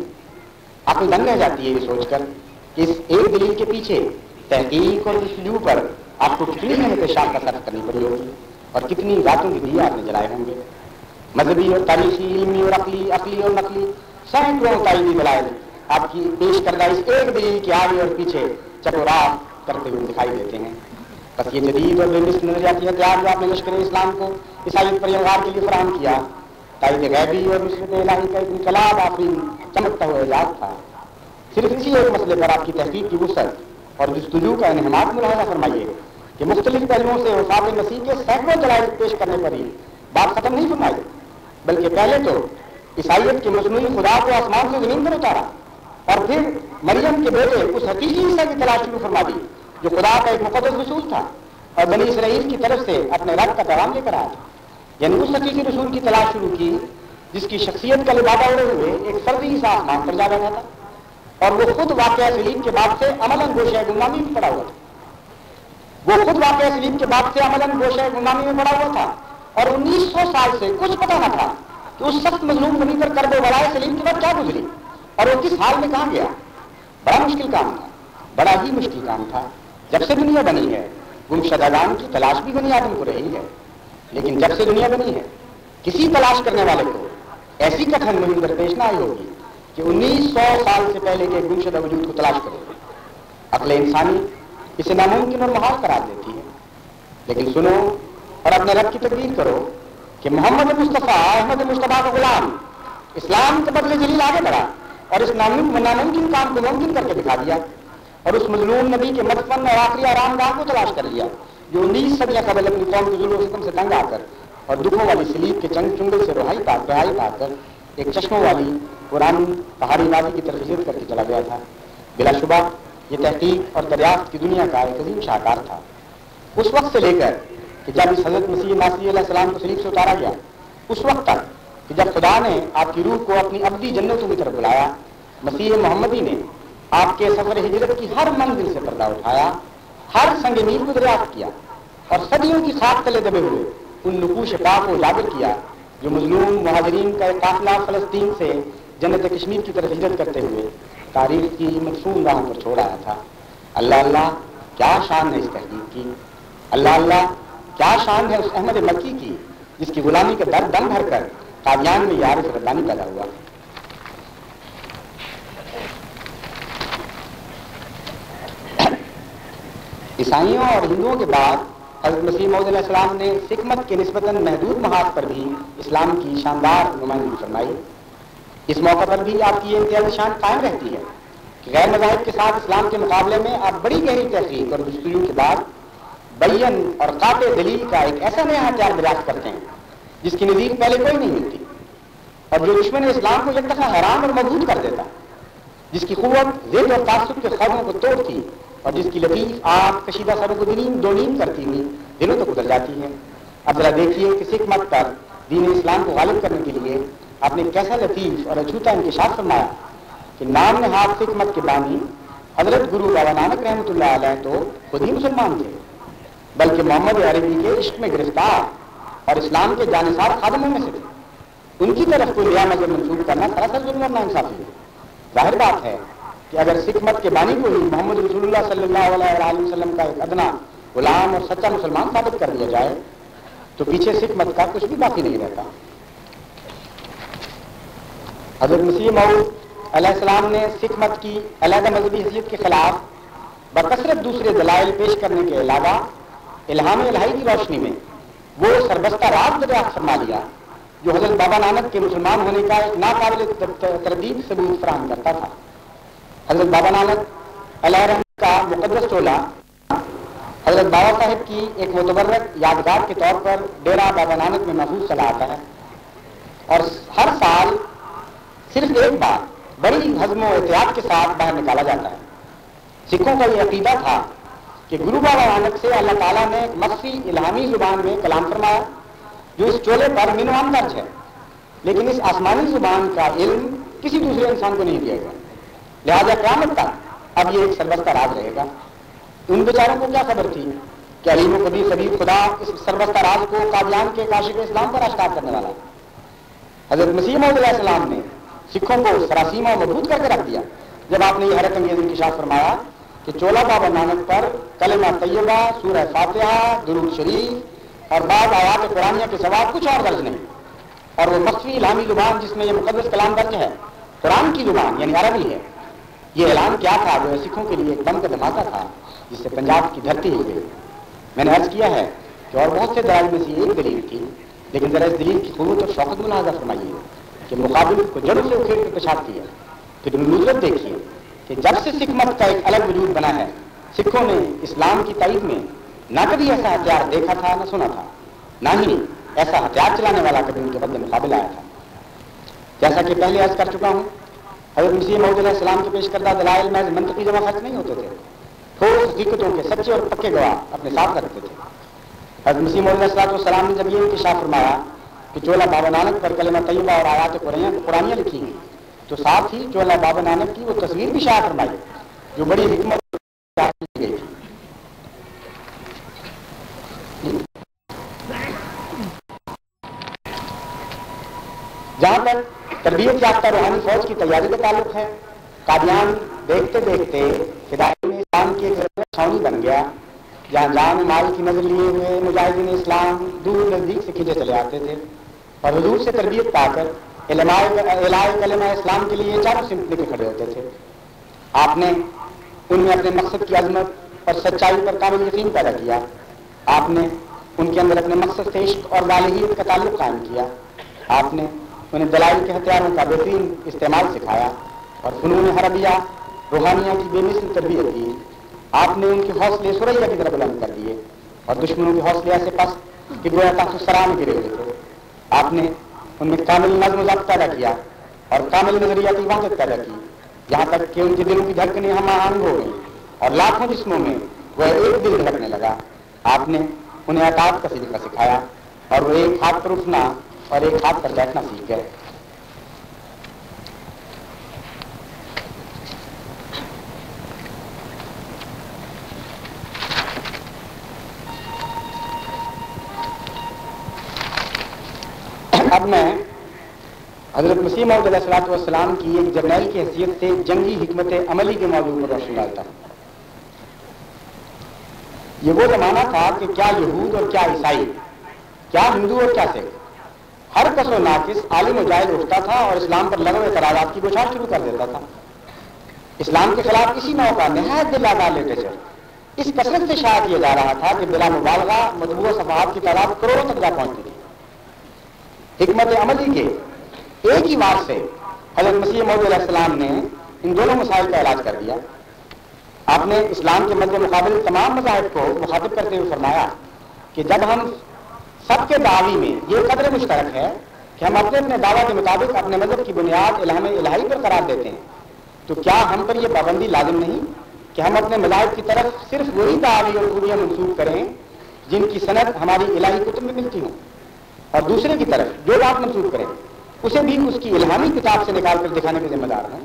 عقل دنگ رہ جاتی ہے یہ سوچ کر کہ اس ایک دلیل کے پیچھے تحقیق اور جستجو پر آپ کو کتنی محنت شاخ کا صرف کرنی پڑی ہوگی اور کتنی راتوں کے دیے آپ نے جلائے ہوں گے. مذہبی اور تاریخی، علمی اور عقلی اور نقلی سینکڑوں تائیدی دلائل آپ کی پیش کردہ اس ایک دلیل کے آگے اور پیچھے چکورا کرتے ہوئے دکھائی دیتے ہیں. بس یہ جدید اور بے مثل نظریاتی ہتھیار جو آپ نے لشکر اسلام کو عیسائیت پر انوار کے لیے فراہم کیا، تائید غیبی اور نصرت الہی کا ایک انقلاب آخری چمکتا ہوا اعجاز تھا. صرف اسی ایک مسئلے پر آپ کی تحقیق کی وسعت اور جستجو کا انہماک ملاحظہ فرمائیے کہ مختلف پہلوؤں سے وفات مسیح کے سینکڑوں دلائل پیش کرنے پر ہی بات ختم نہیں فرمائی، بلکہ پہلے تو عیسائیت کے مصنوعی خدا کو آسمان سے زمین پر اتارا اور پھر مریم کے بیٹے اس حقیقی عیسیٰ کی تلاش شروع فرما دی جو خدا کا ایک مقدس رسول تھا اور بنی اسرائیل کی طرف سے اپنے رب کا پیغام لے کر آیا تھا. یعنی اس حقیقی رسول کی تلاش شروع کی جس کی شخصیت کا لبادہ اڑے ہوئے ایک فردی عیسیٰ آسمان پر جا بیٹھا تھا اور وہ خود واقعہ سلیم کے بعد سے عملاً گوشہ غلامی میں پڑا ہوا تھا. وہ خود واقعہ سلیم کے بعد سے عملاً گوشہ غلامی میں پڑا ہوا تھا اور 1900 سال سے کچھ پتہ نہ تھا کہ اس سخت مظلوم بنی پر کرب ولائے سلیم کے بعد کیا گزری اور وہ کس حال میں کہاں گیا. بڑا مشکل کام تھا، بڑا ہی مشکل کام تھا. جب سے دنیا بنی ہے گمشدگان کی تلاش بھی بنی آدم کو رہی ہے، لیکن جب سے دنیا بنی ہے کسی تلاش کرنے والے کو ایسی کٹھن مہم درپیش نہ آئی ہوگی کہ 1900 سال سے پہلے کے گمشدہ وجود کو تلاش کرے. عقل انسانی اسے ناممکن اور محال قرار دیتی ہے، لیکن سنو اور اپنے رب کی تقریر کرو کہ محمد مصطفیٰ احمد مصطفیٰ کا غلام اسلام کے بدلے جلیل آگے بڑھا اور اس ناممکن کام کو ممکن کر کے دکھا دیا اور اس مظلوم نبی کے مدفن اور آخری آرام گاہ کو تلاش کر لیا جو 19 صدیاں قبل اپنی قوم کے ظلم و ستم سے تنگ آ کر اور دکھوں والی سلیب کے چنگ چنگل سے رہائی پا کر ایک چشموں والی پرانی پہاڑی وادی کی طرف ہجرت کر کے چلا گیا تھا. بلا شبہ یہ تحقیق اور دریافت کی دنیا کا ایک عظیم شاہکار تھا. اس وقت سے لے کر کہ جب اس حضرت مسیح ناصری علیہ السلام کو سلیب سے اتارا گیا اس وقت تک کہ جب خدا نے آپ کی روح کو اپنی ابدی جنتوں کی طرف بلایا، مسیح محمدی نے آپ کے سفر ہجرت کی ہر منزل سے پردہ اٹھایا، ہر سنگ میل کو دریافت کیا اور صدیوں کی خاک تلے دبے ہوئے ان نقوش پاک کو اجاگر کیا جو مظلوم مہاجرین کا ایک قافلہ فلسطین سے جنت کشمیر کی طرف ہجرت کرتے ہوئے تاریخ کی مدفون راہوں پر چھوڑ آیا تھا. اللہ اللہ کیا شان ہے اس تحقیق کی، اللہ اللہ کیا شان ہے اس احمد مکی کی جس کی غلامی کا درد دم بھر کر قادیان میں یارف ربانی پیدا ہوا. عیسائیوں اور ہندوؤں کے بعد حضرت مسیح موعود علیہ السلام نے حکمت کے نسبتاً محدود محاذ پر بھی اسلام کی شاندار نمائندگی فرمائی. اس موقع پر بھی آپ کی یہ امتیازی شان قائم رہتی ہے کہ غیر مذاہب کے ساتھ اسلام کے مقابلے میں آپ بڑی گہری تحقیق اور جستجو کے بعد بین اور قاطع دلیل کا ایک ایسا نیا ہتھیار دریافت کرتے ہیں جس کی نظیر پہلے کوئی نہیں ملتی اور جو دشمن اسلام کو یک دفعہ حیران اور مضبوط کر دیتا، جس کی قوت ضد اور تعصب کے خوابوں کو توڑتی اور جس کی لطیف آپ کشیدہ سروں کو دو نیم کرتی ہوئی دلوں تک گزر جاتی ہے. اب ذرا دیکھیے کہ سکھ مت پر دین اسلام کو غالب کرنے کے لیے آپ نے کیسا لطیف اور اچھوتا انکشاف فرمایا کہ نام نہاد سکھ مت کے بانی حضرت گرو بابا نانک رحمۃ اللہ علیہ تو خود ہی مسلمان تھے، بلکہ محمد عربی کے عشق میں گرفتار اور اسلام کے جانثار خادموں میں سے تھے. ان کی طرف کوئی نیا مذہب منسوخ کرنا سراسر ظلم اور ناانصافی ہے۔ ظاہر بات ہے کہ اگر سکھ مت کے بانی کو ہی محمد رسول اللہ صلی اللہ علیہ وسلم کا ایک ادنا غلام اور سچا مسلمان ثابت کر دیا جائے تو پیچھے سکھ مت کا کچھ بھی باقی نہیں رہتا۔ حضرت مسیح موعود علیہ السلام نے سکھ مت کی علیحدہ مذہبی حیثیت کے خلاف بکثرت دوسرے دلائل پیش کرنے کے علاوہ الہام الہی کی روشنی میں وہ سربستہ راز دریافت فرما لیا جو حضرت بابا نانک کے مسلمان ہونے کا ایک ناقابل تردید ثبوت فراہم کرتا تھا۔ حضرت بابا نانک علیہ رحمۃ کا مقدس ٹولہ حضرت بابا صاحب کی ایک متبرک یادگار کے طور پر ڈیرہ بابا نانک میں محفوظ چلا آتا ہے، اور ہر سال صرف ایک بار بڑی حزم و احتیاط کے ساتھ باہر نکالا جاتا ہے۔ سکھوں کا یہ عقیدہ تھا کہ گرو بابا نانک سے اللہ تعالیٰ نے ایک مخفی الہامی زبان میں کلام فرمایا جو اس چولے پر منوان درج ہے، لیکن اس آسمانی زبان کا علم کسی دوسرے انسان کو نہیں دیا گیا، لہذا قیامت تک اب یہ ایک سربستہ راز رہے گا۔ ان بیچاروں کو کیا خبر تھی کہ علیم و قدیر خبیر خدا اس سربستہ راز کو قادیان کے کاشف اسلام پر آشکار کرنے والا ہے۔ حضرت مسیح موعود علیہ السلام نے سکھوں کو سراسیمہ و مضبوط کر کے رکھ دیا جب آپ نے یہ حیرت انگیز انکشاف فرمایا کہ چولا بابا نانک پر کلمہ طیبہ، سورہ فاتحہ، درود شریف اور بعض آیات قرآنیہ کے سوا کچھ اور درج نہیں، اور وہ مخفی الہامی زبان جس میں یہ مقدس کلام درج ہے قرآن کی زبان یعنی عربی ہے۔ یہ اعلان کیا تھا جو سکھوں کے لیے ایک بم کا دھماکہ تھا جس سے پنجاب کی دھرتی ہل گئی۔ میں نے عرض کیا ہے کہ اور بہت سے دلائل میں سے ایک دلیل تھی، لیکن ذرا اس دلیل کی قوت اور شوقت ملاحظہ فرمائیے کہ مقابل کو جڑوں سے اکھیڑ کے پیشاب کیا۔ پھر نصرت دیکھیے کہ جب سے سکھ مت کا ایک الگ وجود بنا ہے، سکھوں نے اسلام کی تائید میں نہ کبھی ایسا ہتھیار دیکھا تھا نہ سنا تھا، نہ ہی ایسا ہتھیار چلانے والا کبھی ان کے بدلے مقابل آیا تھا۔ جیسا کہ پہلے عرض کر چکا ہوں، حضرت مسیح موعود علیہ السلام کے پیش کردہ دلائل محض منطقی جمع خرچ نہیں ہوتے تھے، ٹھوس حقیقتوں کے سچے اور پکے گواہ اپنے ساتھ رکھتے تھے۔ حضرت مسیح موعود علیہ السلام نے جب یہ انکشاف فرمایا کہ چولا بابا نانک پر کلمہ طیبہ اور آیات قرآنیہ لکھی ہیں، تو ساتھ ہی چولا بابا نانک کی وہ تصویر بھی شائع فرمائی جو بڑی حکمت کی گئی تھی۔ جہاں تک تربیت یافتہ روحانی فوج کی تیاری کا تعلق ہے، قادیان دیکھتے دیکھتے ہدایت میں اسلام کی ایک چھاؤنی بن گیا جہاں جان مال کی نظر لیے ہوئے مجاہدین اسلام دور نزدیک سے کھینچے چلے آتے تھے، اور حضور سے تربیت پا کر اعلاء کلمہ اسلام کے لیے چاروں سمت لے کے کھڑے ہوتے تھے۔ آپ نے ان میں اپنے مقصد کی عظمت اور سچائی پر کامل یقین پیدا کیا۔ آپ نے ان کے اندر اپنے مقصد سے عشق اور والہیت کا تعلق قائم کیا۔ آپ نے انہیں دلائل کے ہتھیاروں کا بہترین استعمال سکھایا اور فنون حربیہ روحانیہ کی بے مثل تربیت دی۔ آپ نے ان کے حوصلے سریا کی طرف بلند کر دیے اور دشمنوں کے حوصلے ایسے پست کہ گویا تحت الثرى میں گرے ہوئے تھے۔ آپ نے ان میں کامل نظم و ضبط پیدا کیا اور کامل نظریاتی وحدت پیدا کی، یہاں تک کہ ان کے دلوں کی دھڑکنیں ہم آہنگ ہو گئیں اور لاکھوں جسموں میں وہ ایک دل دھڑکنے لگا۔ آپ نے انہیں اطاعت کا سلیقہ سکھایا اور وہ ایک ہاتھ پر اٹھنا اور ایک ہاتھ پر بیٹھنا سیکھ گئے۔ اب میں حضرت مسیح موعود علیہ السلام کی ایک جرنیل کی حیثیت سے جنگی حکمت عملی کے موضوع پر روشنی ڈالتا ہوں۔ یہ وہ زمانہ تھا کہ کیا یہود اور کیا عیسائی، کیا ہندو اور کیا سکھ، ہر کس و ناقص عالم و جاہل اٹھتا تھا اور اسلام پر لغو اعتراضات کی بوچھار شروع کر دیتا تھا۔ اسلام کے خلاف اسی نوع کا نہایت دل آزار لٹریچر اس کثرت سے شائع کیا جا رہا تھا کہ بلا مبالغہ مطبوع صفحات کی تعداد کروڑوں تک جا پہنچتی تھی۔ حکمت عملی کے ایک ہی بات سے حضرت مسیح موعود علیہ السلام نے ان دونوں مسائل کا علاج کر دیا۔ آپ نے اسلام کے مد مقابل تمام مذاہب کو مخاطب کرتے ہوئے فرمایا کہ جب ہم سب کے دعوی میں یہ قدر مشترک ہے کہ ہم اپنے اپنے دعویٰ کے مطابق اپنے مذہب کی بنیاد الہام الہی پر قرار دیتے ہیں، تو کیا ہم پر یہ پابندی لازم نہیں کہ ہم اپنے مذاہب کی طرف صرف وہی دعوی اور خوبیاں منسوخ کریں جن کی سند ہماری الہی کتب میں ملتی ہوں، اور دوسرے کی طرف جو بات منسوخ کریں اسے بھی اس کی الہامی کتاب سے نکال کر دکھانے کے ذمہ دار ہیں؟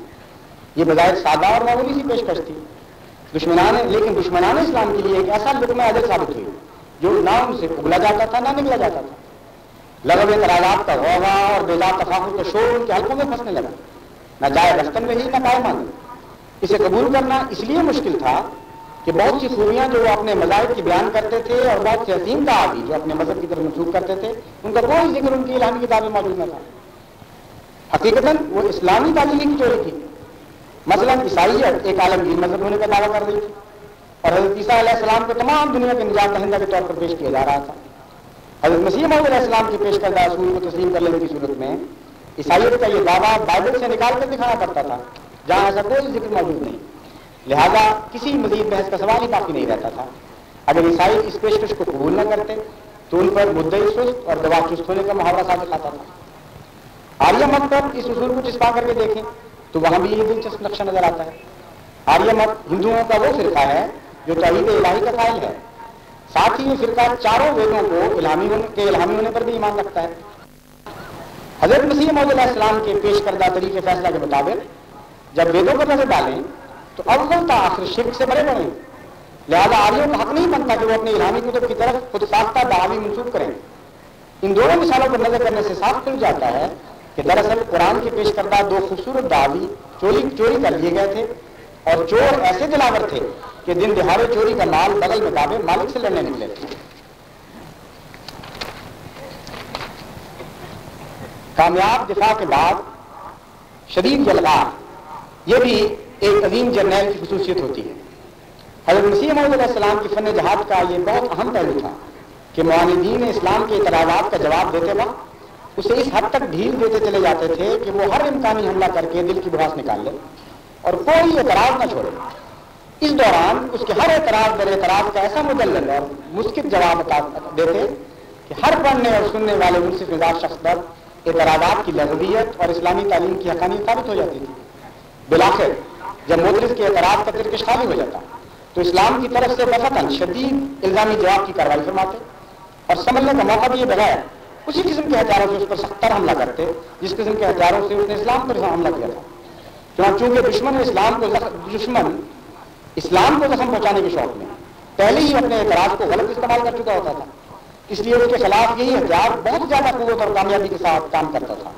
یہ بظاہر سادہ اور معمولی سی پیشکش تھی، لیکن دشمنان اسلام کے لیے ایک ایسا لقمہ اجر ثابت ہوئی جو نہ ان سے اگلا جاتا تھا نہ نگلا جاتا تھا۔ لغو اعتراضات کا غوغا اور بیدار تفاخر کا شور ان کے حلقوں میں پھنسنے لگا، نہ جائے رفتن رہی نہ پائے مانے۔ اسے قبول کرنا اس لیے مشکل تھا کہ بہت سی خوبیاں جو وہ اپنے مذاہب کی بیان کرتے تھے اور بہت سے عظیم دعوی جو اپنے مذہب کی طرف منسوخ کرتے تھے، ان کا کوئی ذکر ان کی الہامی کتاب میں موجود نہ تھا۔ حقیقتاً وہ اسلامی تعلیمی کی چوری تھی۔ مثلا عیسائیت ایک عالمگیر مذہب ہونے کا دعویٰ کر رہی تھی اور حضرت عیسیٰ علیہ السلام کو تمام دنیا کے نجات دہندہ کے طور پر پیش کیا جا رہا تھا۔ حضرت مسیح موعود علیہ السلام کی پیش کردہ اصول کو تسلیم کر لینے کی صورت میں عیسائیت کا یہ دعویٰ بائبل سے نکال کر دکھانا پڑتا تھا، جہاں ایسا کوئی ذکر موجود نہیں، لہذا کسی مزید بحث کا سوال ہی باقی نہیں رہتا تھا۔ اگر عیسائی اس پیشکش کو قبول نہ کرتے تو ان پر مدعی سست اور گواہ چست ہونے کا محاورہ صادق آتا تھا۔ آریہ مت پر اس اصول کو چسپاں کر کے دیکھیں تو وہاں بھی یہ دلچسپ نقشہ نظر آتا ہے۔ آریہ مت ہندوؤں کا وہ فرقہ ہے جو توحید الہی کا قائل ہے، ساتھ ہی یہ فرقہ چاروں ویدوں کو الہامی ہونے پر بھی ایمان رکھتا ہے۔ حضرت مسیح موعود علیہ السلام کے پیش کردہ طریقے فیصلہ کے مطابق جب ویدوں پر نظر ڈالیں تو اول تا آخر شرک سے بڑے بڑے، لہذا آریوں کا حق نہیں بنتا کہ وہ اپنے الہامی کتب کی طرف خود ساختہ دعوی منسوخ کریں۔ ان دونوں مثالوں پر نظر کرنے سے صاف کھل جاتا ہے کہ دراصل قرآن کے پیش کردہ دو خوبصورت دعوی چوری کر لیے گئے تھے، اور چور ایسے دلاور تھے کہ دن دہاڑے چوری کا مال بغل میں دابے مالک سے لڑنے نکلے تھے۔ کامیاب دفاع کے بعد شدید جلغار، یہ بھی ایک عظیم جرنیل کی خصوصیت ہوتی ہے۔ حضرت مسیح موعود علیہ السلام کی فن جہاد کا یہ بہت اہم پہلو تھا کہ معاندین اسلام کے اعتراضات کا جواب دیتے وقت اسے اس حد تک ڈھیل دیتے چلے جاتے تھے کہ وہ ہر امکانی حملہ کر کے دل کی بھڑاس نکال لے اور کوئی اعتراض نہ چھوڑے۔ اس دوران اس کے ہر اعتراض بر اعتراض کا ایسا مدلل اور مسکت جواب دیتے کہ ہر پڑھنے اور سننے والے منصف مزاج شخص پر اعتراضات کی لغویت اور اسلامی تعلیم کی حقانیت ثابت ہو جاتی تھی۔ بلاخر جب مدرس کے اعتراض کا ترکش خالی ہو جاتا تو اسلام کی طرف سے دفعتاً شدید الزامی جواب کی کارروائی فرماتے اور سمجھنے کا موقع دیے بغیر اسی قسم کے ہتھیاروں سے اس پر سختر حملہ کرتے جس قسم کے ہتھیاروں سے اس نے اسلام پر حملہ کیا تھا۔ چونکہ دشمن اسلام کو زخم پہنچانے کے شوق میں پہلے ہی اپنے اعتراض کو غلط استعمال کر چکا ہوتا تھا، اس لیے اس کے خلاف یہی ہتھیار بہت زیادہ قوت اور کامیابی کے ساتھ کام کرتا تھا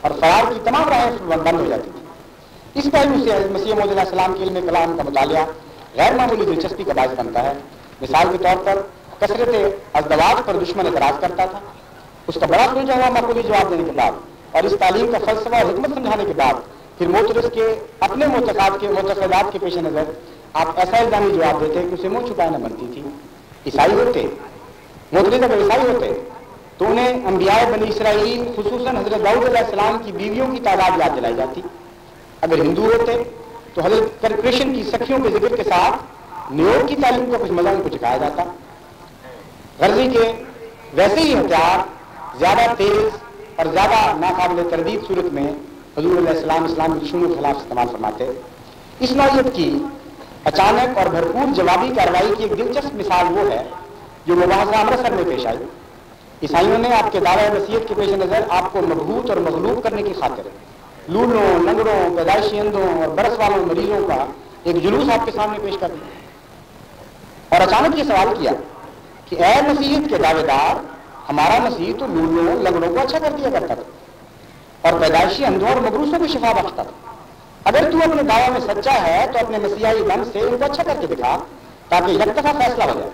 اور فرار کی تمام راہیں بند ہو جاتی تھی۔ اس پہلو سے مسیح موعود علیہ السلام کے علم کلام کا مطالعہ غیر معمولی دلچسپی کا باعث بنتا ہے۔ مثال کے طور پر کثرت ازدواج پر دشمن اعتراض کرتا تھا، اس کا بڑا سلجھا ہوا معقولی جواب دینے کے بعد اور اس تعلیم کا فلسفہ اور حکمت سمجھانے کے بعد پھر معترض کے اپنے معتقدات کے پیش نظر آپ ایسا الزامی جواب دیتے کہ اسے منہ چھپانا بنتی تھی۔ عیسائی ہوتے معترض اگر عیسائی ہوتے تو انہیں انبیاء بنی اسرائیل خصوصاً حضرت داؤد علیہ السلام کی بیویوں کی تعداد یاد دلائی جاتی۔ اگر ہندو ہوتے تو حضرت کرشن کی سکھیوں کے ذکر کے ساتھ نیویارک کی تعلیم کا کچھ مزہ ان کو چکھایا جاتا۔ غرضی کے ویسے ہی ہتھیار زیادہ تیز اور زیادہ ناقابل تردید صورت میں حضور علیہ السلام اسلام کے دشمنوں کے خلاف استعمال فرماتے۔ اس نوعیت کی اچانک اور بھرپور جوابی کارروائی کی ایک دلچسپ مثال وہ ہے جو مباحثہ امرتسر میں پیش آئی۔ عیسائیوں نے آپ کے دعوی وصیت کے پیش نظر آپ کو مبہوت اور مغلوب کرنے کی خاطر لولوں، لنگڑوں، پیدائشی اندھوں اور برس والوں مریضوں کا ایک جلوس آپ کے سامنے پیش کر دیا اور اچانک یہ سوال کیا کہ اے مسیحیت کے دعوے دار، ہمارا مسیح تو لولوں لنگڑوں کو اچھا کر دیا کرتا تھا اور پیدائشی اندھوں اور مبروسوں کو شفا بخشتا تھا۔ اگر تو اپنے دعوے میں سچا ہے تو اپنے مسیحی دم سے ان کو اچھا کر کے دکھا تاکہ یک دفعہ فیصلہ ہو جائے۔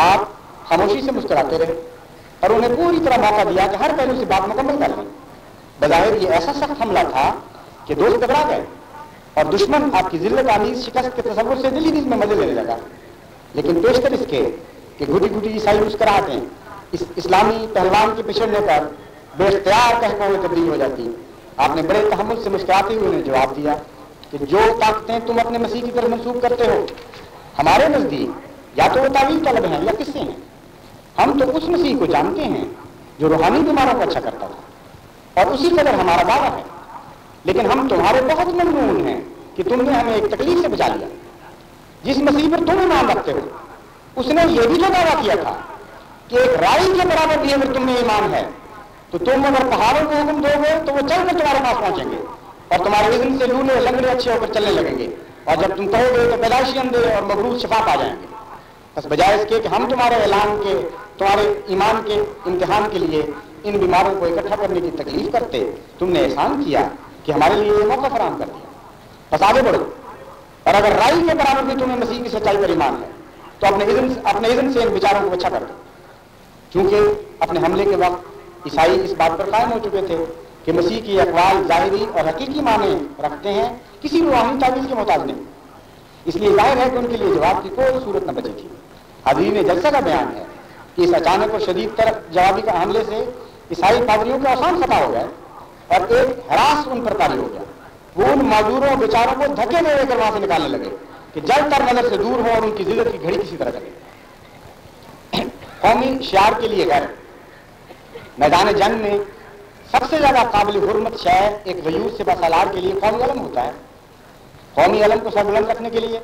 آپ خاموشی سے مسکراتے رہے اور انہیں پوری طرح موقع دیا کہ ہر پہلو سے بات مکمل کر لیں۔ بظاہر یہ ایسا سخت حملہ تھا کہ دوست گھبرا گئے اور دشمن آپ کی ذلت آمیز شکست کے تصور سے دل ہی دل میں مزے لینے لگا، لیکن پیشتر اس کے کہ گھٹی گھٹی عیسائی مسکراہٹیں اس اسلامی پہلوان کے پچھڑنے پر بے اختیار کہکوں میں تبدیل ہو جاتی۔ آپ نے بڑے تحمل سے مسکراتے ہوئے انہیں جواب دیا کہ جو طاقتیں تم اپنے مسیح کی طرف منسوخ کرتے ہو ہمارے نزدیک یا تو وہ تعویل طلب ہیں یا قصے ہیں۔ ہم تو اس مسیح کو جانتے ہیں جو روحانی بیماروں کو اچھا کرتا تھا اور اسی قدر ہمارا دعویٰ ہے، لیکن ہم تمہارے بہت ممنون ہیں کہ تم نے ہمیں ایک تکلیف سے بچا لیا۔ جس مسیح پر تم ایمان رکھتے ہو اس نے یہ بھی تو دعویٰ کیا تھا کہ ایک رائی کے برابر بھی اگر تم میں ایمان ہے تو تم اگر پہاڑوں کو حکم دو گے تو وہ چل کر تمہارے پاس پہنچیں گے اور تمہارے اذن سے لولے لنگڑے اچھے ہو کر چلنے لگیں گے، اور جب تم کہو گے تو پیدائشی اندھے اور مغروض شفا پا جائیں گے۔ بس بجائے اس کے کہ ہم تمہارے ایمان کے امتحان کے لیے ان بیماروں کو اکٹھا کرنے کی تکلیف کرتے، تم نے احسان کیا کہ ہمارے لیے یہ موقع فراہم کر دیا، بس آگے بڑھو۔ اور اگر رائی کے برابر بھی تمہیں مسیح کی سچائی پر ایمان ہے تو اپنے اذن سے ان بیچاروں کو اچھا کر دو۔ چونکہ اپنے حملے کے وقت عیسائی اس بات پر قائم ہو چکے تھے کہ مسیح کی اقوال ظاہری اور حقیقی معنی رکھتے ہیں، کسی روحانی تعویذ کے محتاج نہیں، اس لیے ظاہر ہے کہ ان کے لیے جواب کی کوئی صورت نہ بچی تھی۔ حاضرین جلسہ کا بیان ہے کہ اس اچانک اور شدید طرف جوابی کا حملے سے عیسائی پادریوں کے آسان خطا ہو گئے اور ایک ہراس ان پر طاری ہو گیا۔ وہ ان معذوروں بیچاروں کو دھکے دے کر وہاں سے نکالنے لگے کہ جل تر نظر سے دور ہو اور ان کی ذلت کی گھڑی کسی طرح چلے۔ قومی شعار کے لیے غیرت۔ میدان جنگ میں سب سے زیادہ قابل حرمت شے ایک غیور سے بسالار کے لیے قومی علم ہوتا ہے۔ قومی علم کو سربلند رکھنے کے لیے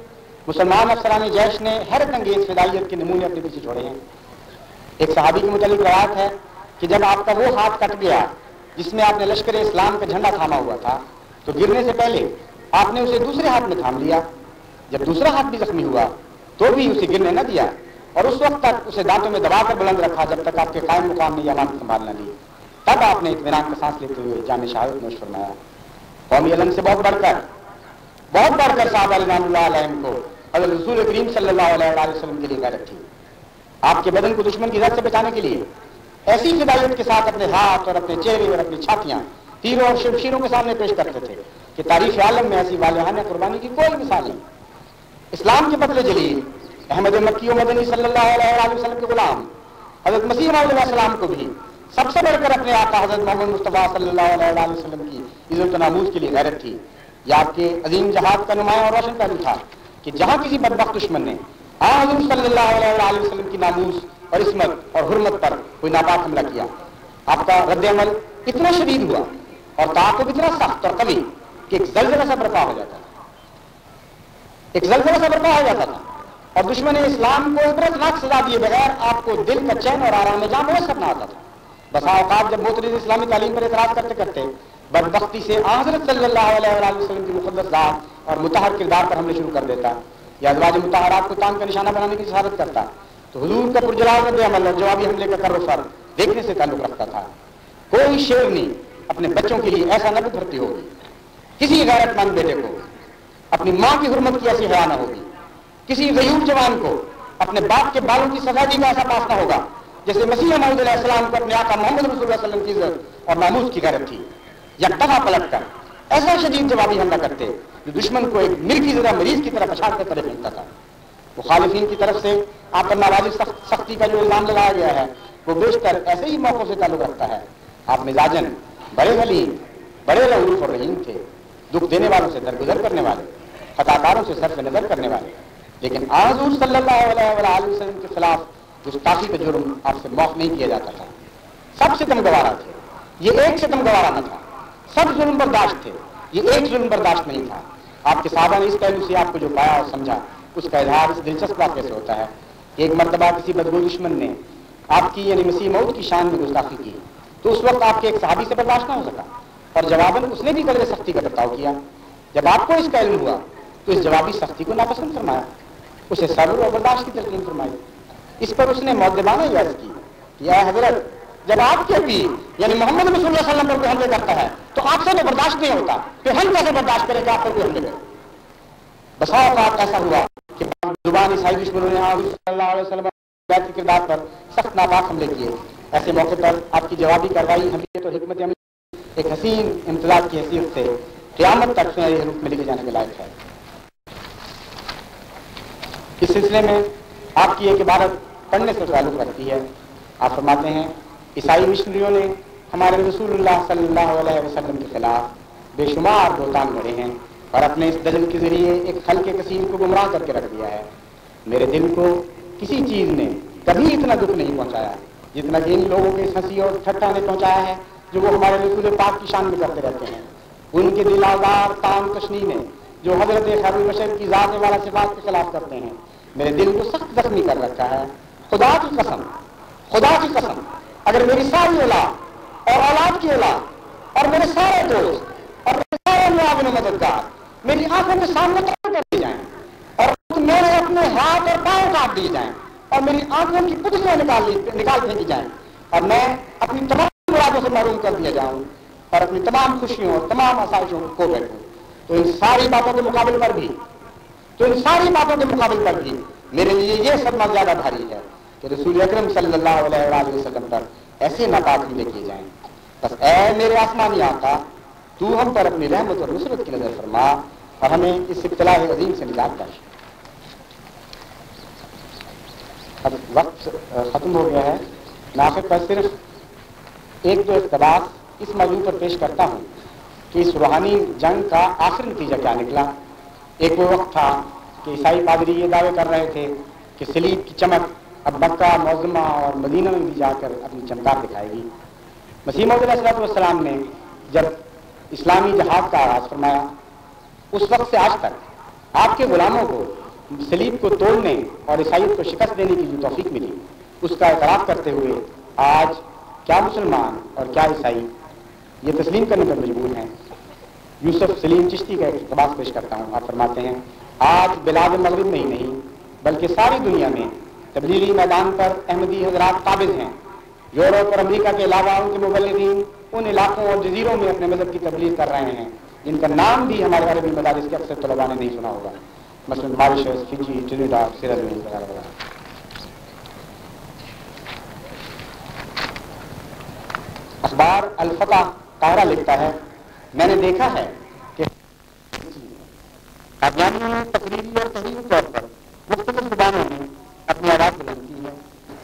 مسلمان افسران جیش نے حیرت انگیز فدائیت کے نمونے اپنے پیچھے چھوڑے ہیں۔ ایک صحابی کے متعلق روایت ہے کہ جب آپ کا وہ ہاتھ کٹ گیا جس میں آپ نے لشکر اسلام کا جھنڈا تھاما ہوا تھا تو گرنے سے پہلے آپ نے اسے دوسرے ہاتھ میں تھام لیا، جب دوسرا ہاتھ بھی زخمی ہوا تو بھی اسے گرنے نہ دیا اور اس وقت تک اسے دانتوں میں دبا کر بلند رکھا جب تک آپ کے قائم مقام نے یہ علامت سنبھال نہ لی، تب آپ نے اطمینان کا سانس لیتے ہوئے جان شہادت نوش فرمایا۔ قومی علم سے بہت بڑھ کر صحابہ رضوان اللہ علیہم کو حضرت رسول کریم صلی اللہ علیہ وسلم کے لیے غیرت تھی۔ آپ کے بدن کو دشمن کی زد سے بچانے کے لیے ایسی فدائیت کے ساتھ اپنے ہاتھ اور اپنے چہرے اور اپنی چھاتیاں تیروں اور شمشیروں کے سامنے پیش کرتے تھے کہ تاریخ عالم میں ایسی والہانہ قربانی کی کوئی مثال نہیں۔ اسلام کے بدلے جلیل احمد مکی و مدنی صلی اللہ علیہ وسلم کے غلام حضرت مسیح علیہ السلام کو بھی سب سے بڑھ کر اپنے آقا حضرت محمد مصطفیٰ صلی اللہ علیہ وسلم کی عزت و ناموز کے لیے غیرت تھی۔ یہ آپ کے عظیم جہاد کا نمایاں اور روشن پہلو تھا کہ جہاں کسی بدبخت دشمن نے حضور صلی اللہ علیہ وسلم کی ناموز اور عصمت اور حرمت پر کوئی ناپاک حملہ کیا، آپ کا رد عمل اتنا شدید ہوا اور تعاقب اتنا سخت اور قوی کہ ایک زلزلہ سا برپا ہو جاتا تھا اور دشمن اسلام کو عبرتناک سزا دیے بغیر آپ کو دل کا چین اور آرام جاں میسر نہ آتا تھا۔ بسا اوقات جب معترض اسلامی تعلیم پر اعتراض کرتے کرتے بدبختی سے حضرت صلی اللہ علیہ وسلم کی مقدس ذات اور مطہر کردار پر حملے شروع کر دیتا یا ازواج مطہرات کو تان کا نشانہ بنانے کی جسارت کرتا تو حضور کا پرجلال رد عمل اور جوابی حملے کا کر و فر دیکھنے سے تعلق رکھتا تھا۔ کوئی شیرنی اپنے بچوں کے لیے ایسا نہ بھرتی ہوگی، کسی غیرت مند بیٹے کو اپنی ماں کی حرمت کی ایسی حیا نہ ہوگی، کسی غیور جوان کو اپنے باپ کے بالوں کی سفیدی کا ایسا پاس نہ ہوگا جیسے مسیح موعود علیہ السلام کو اپنے آقا محمد رسول اللہ صلی اللہ علیہ وسلم کی عزت اور ناموز کی غیرت تھی۔ یک دفعہ پلٹ کر ایسا شدید جوابی حملہ کرتے جو دشمن کو ایک مرغی زدہ مریض کی طرح پچھاڑ کر طرف پھینکتا تھا۔ مخالفین کی طرف سے آپ پر ناواجب سختی کا جو الزام لگایا گیا ہے وہ بیشتر ایسے ہی موقعوں سے تعلق رکھتا ہے۔ آپ مزاجن بڑے حلیم، بڑے رؤوف اور رحیم تھے، دکھ دینے والوں سے درگزر کرنے والے، خطاکاروں سے صرف نظر کرنے والے، لیکن حضور صلی اللہ علیہ وسلم کے خلاف گستاخی کا جرم آپ سے معاف نہیں کیا جاتا تھا۔ سب ستم گوارا تھے، یہ ایک ستم گوارا نہ تھا، سب ظلم برداشت تھے، یہ ایک ظلم برداشت نہیں تھا۔ آپ کے صحابہ نے اس پہلو سے آپ کو جو پایا اور سمجھا اس کا اظہار اس دلچسپ واقعے سے ہوتا ہے۔ ایک مرتبہ کسی بدگو دشمن نے آپ کی یعنی مسیح موعود کی شان میں گستاخی کی تو اس وقت آپ کے ایک صحابی سے برداشت نہ ہو سکا اور جواباً اس نے بھی قدر سختی کا برتاؤ کیا۔ جب آپ کو اس کا علم ہوا تو اس جوابی سختی کو ناپسند فرمایا، اسے صبر اور برداشت کی تلقین فرمائی۔ اس پر اس نے مؤدبانہ عرض کی کہ اے حضرت، جب آپ کے بھی یعنی محمد رسول اللہ صلی اللہ علیہ وسلم پر کوئی حملے کرتا ہے تو آپ سے تو برداشت نہیں ہوتا، پھر ہم کیسے برداشت کریں کہ آپ پر کوئی حملے کرے؟ بسا اوقات ایسا ہوا کہ زبان عیسائی دشمنوں نے حضور صلی اللہ علیہ وسلم کے کردار پر سخت ناپاک حملے کیے۔ ایسے موقع پر آپ کی جوابی کارروائی حمیت اور حکمت عملی ایک حسین امتزاج کی حیثیت سے قیامت تک سنہرے حروف میں لکھے جانے کے لائق ہے۔ اس سلسلے میں آپ کی ایک عبارت پڑھنے سے تعلق رکھتی ہے۔ آپ فرماتے ہیں عیسائی مشنریوں نے ہمارے رسول اللہ صلی اللہ علیہ وسلم کے خلاف بے شمار بہتان گڑھے ہیں اور اپنے اس دجل کے ذریعے ایک خلق کثیر کو گمراہ کر کے رکھ دیا ہے۔ میرے دل کو کسی چیز نے کبھی اتنا دکھ نہیں پہنچایا جتنا کہ ان لوگوں کے اس ہنسی اور ٹھٹا نے پہنچایا ہے جو وہ ہمارے رسول پاک کی شان میں کرتے رہتے ہیں۔ ان کے دل آزار تان تشنی نے جو حضرت خیر البشر کی ذات والا صفات کے خلاف کرتے ہیں میرے دل کو سخت زخمی کر رکھا ہے۔ خدا کی قسم اگر میری ساری اولاد اور اولاد کی اولاد اور میرے سارے دوست اور میرے سارے معاون و مددگار میری آنکھوں کے سامنے قتل کر دی جائیں اور میرے اپنے ہاتھ اور پاؤں کاٹ دیے جائیں اور میری آنکھوں کی پتلیاں نکال پھینکی جائیں اور میں اپنی تمام خیراتوں سے محروم کر دیا جاؤں اور اپنی تمام خوشیوں اور تمام آسائشوں کو کھو بیٹھوں، تو ان ساری باتوں کے مقابل پر بھی میرے لیے یہ صدمہ زیادہ بھاری ہے کہ رسول اکرم صلی اللہ علیہ وآلہ وسلم پر ایسے ناپاک حملے کیے جائیں۔ بس اے میرے آسمانی آقا، تو ہم پر اپنی رحمت اور نصرت کی نظر فرما اور ہمیں اس ابتلاء عظیم سے نجات بخش۔ اب وقت ختم ہو گیا ہے، میں آخر پر صرف ایک دو اقتباس اس موضوع پر پیش کرتا ہوں کہ اس روحانی جنگ کا آخر نتیجہ کیا نکلا۔ ایک وہ وقت تھا کہ عیسائی پادری یہ دعوے کر رہے تھے کہ صلیب کی چمک اب مکہ معظمہ اور مدینہ میں بھی جا کر اپنی چمکار دکھائے گی۔ مسیح موعود علیہ السلام نے جب اسلامی جہاد کا آغاز فرمایا، اس وقت سے آج تک آپ کے غلاموں کو صلیب کو توڑنے اور عیسائیت کو شکست دینے کی جو توفیق ملی، اس کا اعتراف کرتے ہوئے آج کیا مسلمان اور کیا عیسائی یہ تسلیم کرنے پر مجبور ہیں۔ یوسف سلیم چشتی کا ایک اقتباس پیش کرتا ہوں۔ آپ فرماتے ہیں، آج بلاد مغرب میں ہی نہیں بلکہ ساری دنیا میں تبلیغی میدان پر احمدی حضرات قابض ہیں۔ یورپ اور امریکہ کے علاوہ ان کے مبلغین ان علاقوں اور جزیروں میں اپنے مذہب کی تبلیغ کر رہے ہیں جن کا نام بھی ہمارے عربی مدارس کے اکثر طلباء نے نہیں سنا ہوگا، مثلاً ماریشس، فجی، ٹرینیڈاڈ، سیرا لیون وغیرہ وغیرہ۔ اخبار الفتح قاہرہ لکھتا ہے، میں نے دیکھا ہے کہ قادیانیوں نے تقریری اور تحریری طور پر مختلف زبانوں میں اپنی آواز بلند کی ہے۔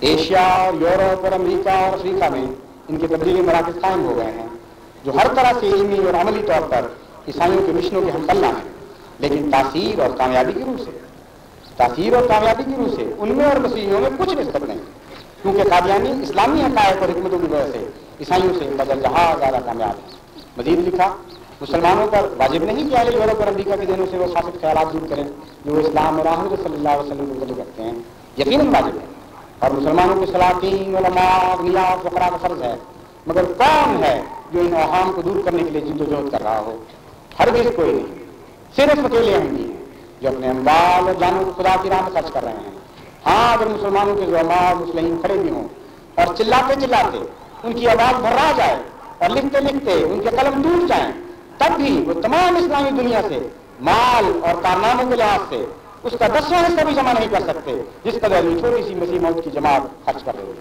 ایشیا اور یورپ اور امریکہ اور افریقہ میں ان کے تبلیغی مراکز قائم ہو گئے ہیں جو ہر طرح سے علمی اور عملی طور پر عیسائیوں کے مشنوں کے ہم پلہ ہیں، لیکن تاثیر اور کامیابی کی روح سے ان میں اور مسیحیوں میں کچھ نسبت نہیں، کیونکہ قادیانی اسلامی حقائق اور حکمتوں کی وجہ سے عیسائیوں سے بدل جہاں زیادہ کامیاب ہے۔ مزید لکھا، مسلمانوں پر واجب نہیں کہ اہل یورپ اور امریکہ کے دینوں سے وہ خاص خیالات دور کریں جو اسلام اور حضرت صلی اللہ علیہ وسلم کو قبول کرتے ہیں، یقیناً واجب ہے، اور مسلمانوں کے سلاطین، علماء، اغنیاء، فقراء کا فرض ہے، مگر کون ہے جو ان اوہام کو دور کرنے کے لیے جد و جہد کر رہا ہو؟ ہرگز کوئی نہیں، صرف اکیلے احمدی ہیں جو اپنے اموال اور جانوں کو خدا کی راہ میں خرچ کر رہے ہیں۔ ہاں، اگر مسلمانوں کے زعماء اور مسلمین کھڑے بھی ہوں اور چلاتے چلاتے ان کی آواز بھرا جائے اور لکھتے لکھتے ان کے قلم ٹوٹ جائیں، تب بھی وہ تمام اسلامی دنیا سے مال اور کارناموں کے لحاظ سے اس کا 10واں حصہ بھی جمع نہیں کر سکتے جس قدر چھوٹی سی مسیح موعود کی جماعت خرچ کر رہی ہے۔